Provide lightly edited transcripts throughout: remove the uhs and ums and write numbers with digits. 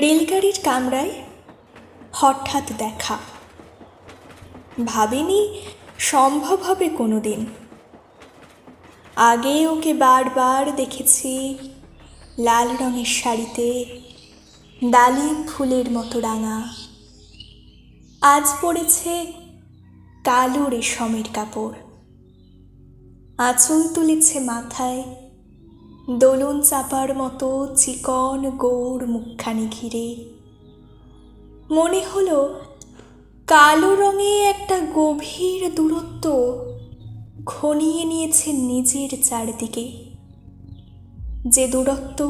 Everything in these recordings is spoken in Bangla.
রেলগাড়ির কামরায় হঠাৎ দেখা। ভাবিনি সম্ভব হবে কোনো দিন। আগে ওকে বারবার দেখেছি লাল রঙের শাড়িতে, ডালিম ফুলের মতো রাঙা। আজ পড়েছে কালো রেশমের কাপড়, আঁচল তুলেছে মাথায়, দোলন চাপার মতো চিকন গৌড় মুখখানি ঘিরে। মনে হলো কালো রঙে একটা গভীর দূরত্ব ঘনিয়ে নিয়েছে নিজের চারদিকে, যে দূরত্ব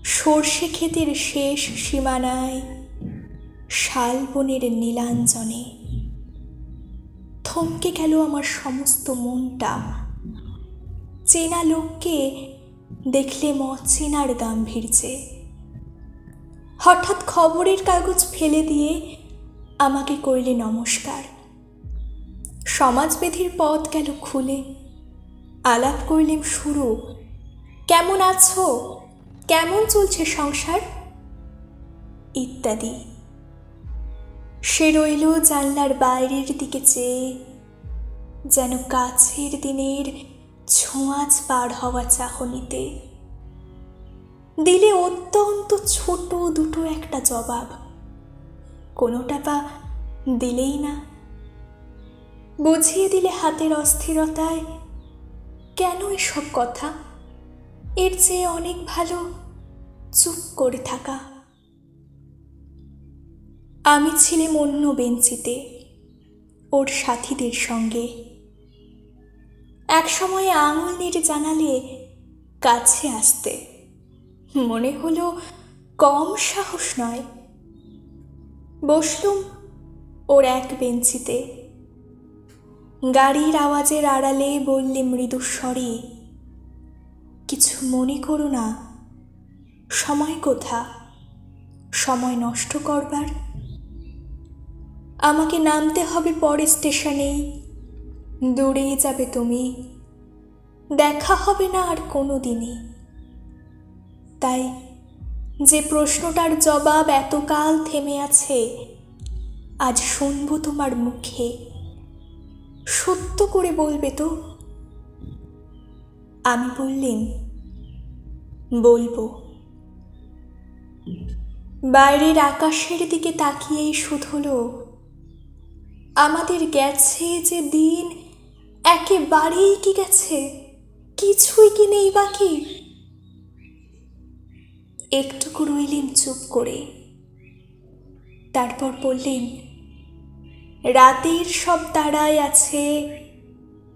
সর্ষে ক্ষেতের শেষ সীমানায় শালবনের নীলাঞ্জনে। থমকে গেল আমার সমস্ত মনটা। চেনা লোককে দেখলে অচেনার গাম্ভীর্যে। হঠাৎ খবরের কাগজ ফেলে দিয়ে আমাকে করলে নমস্কার। সমাজবিধির পথ গেল খুলে, আলাপ করলেম শুরু। কেমন আছো, কেমন চলছে সংসার ইত্যাদি। সে রইল জানলার বাইরের দিকে চেয়ে, যেন কাছের দিনের ছোঁয়াচ পার হওয়া চাহনিতে। দিলে অত্যন্ত ছোট দুটো একটা জবাব, কোনোটা বা দিলেই না। বুঝিয়ে দিলে হাতের অস্থিরতায়, কেন এসব কথা, এর চেয়ে অনেক ভালো চুপ করে থাকা। আমি ছিলাম অন্য বেঞ্চিতে ওর সাথীদের সঙ্গে। এক সময় আঙুল নেড়ে জানালে কাছে আসতে। মনে হলো কম সাহস নয়। বসলুম ওর এক বেঞ্চিতে। গাড়ির আওয়াজের আড়ালে বললে মৃদুস্বরে, কিছু মনে করো না, সময় কোথা, সময় নষ্ট করবার। আমাকে নামতে হবে পরের স্টেশনেই, দূরেই যাবে তুমি, দেখা হবে না আর কোনো দিনই। তাই যে প্রশ্নটার জবাব এতকাল থেমে আছে, আজ শুনবো তোমার মুখে। সত্য করে বলবে তো? আমি বললেন, বলবো। বাইরের আকাশের দিকে তাকিয়েই শুধলো, আমাদের গেছে যে দিন একেবারেই কি গেছে, কিছুই কি নেই বাকি। একটুকু রইলেন চুপ করে, তারপর বললেন, রাতের সব তারায় আছে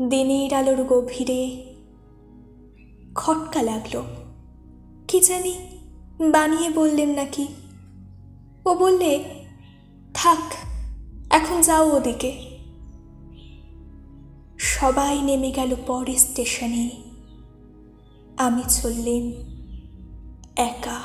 দিনের আলোর গভীরে। খটকা লাগলো, কি জানি বানিয়ে বললেন নাকি। ও বললে, থাক এখন যাও ওদিকে। সবাই নেমে গেল পরের স্টেশনে, আমি চললেম একা।